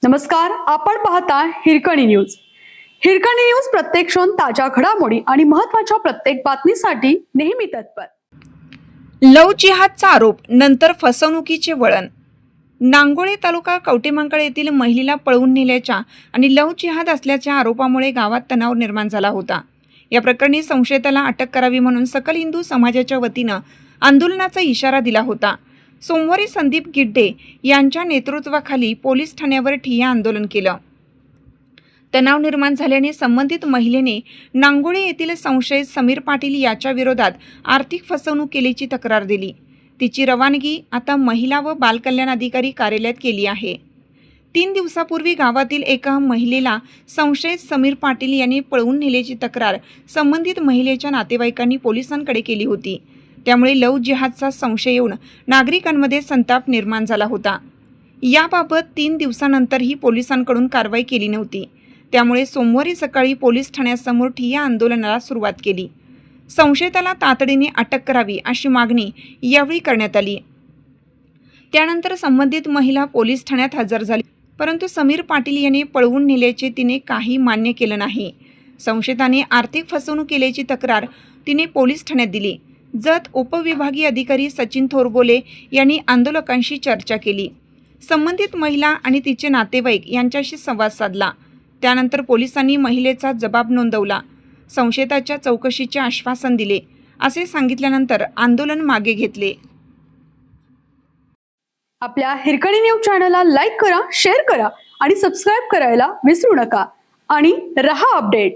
नमस्कार, आपण पाहता हिरकणी न्यूज. हिरकणी न्यूज प्रत्येक क्षण ताज्या घडामोडी आणि महत्त्वाच्या प्रत्येक बातमीसाठी नेहमी तत्पर. लव्ह जिहादचा आरोप नंतर फसवणुकीचे वळण. नांगोळे तालुका कवटेमहांकाळ येथील महिलेला पळवून नेल्याच्या आणि लव्ह जिहाद असल्याच्या आरोपामुळे गावात तणाव निर्माण झाला होता. या प्रकरणी संशयिताला अटक करावी म्हणून सकल हिंदू समाजाच्या वतीनं आंदोलनाचा इशारा दिला होता. सोमवारी संदीप गिड्डे यांच्या नेतृत्वाखाली पोलीस ठाण्यावर ठिय्या आंदोलन केलं. तणाव निर्माण झाल्याने संबंधित महिलेने नांगोळे येथील संशयित समीर पाटील याच्या विरोधात आर्थिक फसवणूक केल्याची तक्रार दिली. तिची रवानगी आता महिला व बालकल्याण अधिकारी कार्यालयात केली आहे. 3 दिवसापूर्वी गावातील एका महिलेला संशयित समीर पाटील यांनी पळवून नेल्याची तक्रार संबंधित महिलेच्या नातेवाईकांनी पोलिसांकडे केली होती. त्यामुळे लव्ह जिहादचा संशय येऊन नागरिकांमध्ये संताप निर्माण झाला होता. याबाबत 3 दिवसानंतरही पोलिसांकडून कारवाई केली नव्हती. त्यामुळे सोमवारी सकाळी पोलीस ठाण्यासमोर ठिय्या आंदोलनाला सुरुवात केली. संशयिताला तातडीने अटक करावी अशी मागणी यावेळी करण्यात आली. त्यानंतर संबंधित महिला पोलीस ठाण्यात हजर झाली, परंतु समीर पाटील यांनी पळवून नेल्याचे तिने काही मान्य केलं नाही. संशयिताने आर्थिक फसवणूक केल्याची तक्रार तिने पोलीस ठाण्यात दिली. जत उपविभागीय अधिकारी सचिन थोरबोले यांनी आंदोलकांशी चर्चा केली. संबंधित महिला आणि तिचे नातेवाईक यांच्याशी संवाद साधला. त्यानंतर पोलिसांनी महिलेचा जबाब नोंदवला. संशयिताच्या चौकशीचे आश्वासन दिले असे सांगितल्यानंतर आंदोलन मागे घेतले. आपल्या हिरकणी न्यूज चॅनलला लाईक करा, शेअर करा आणि सबस्क्राईब करायला विसरू नका. आणि रहा अपडेट.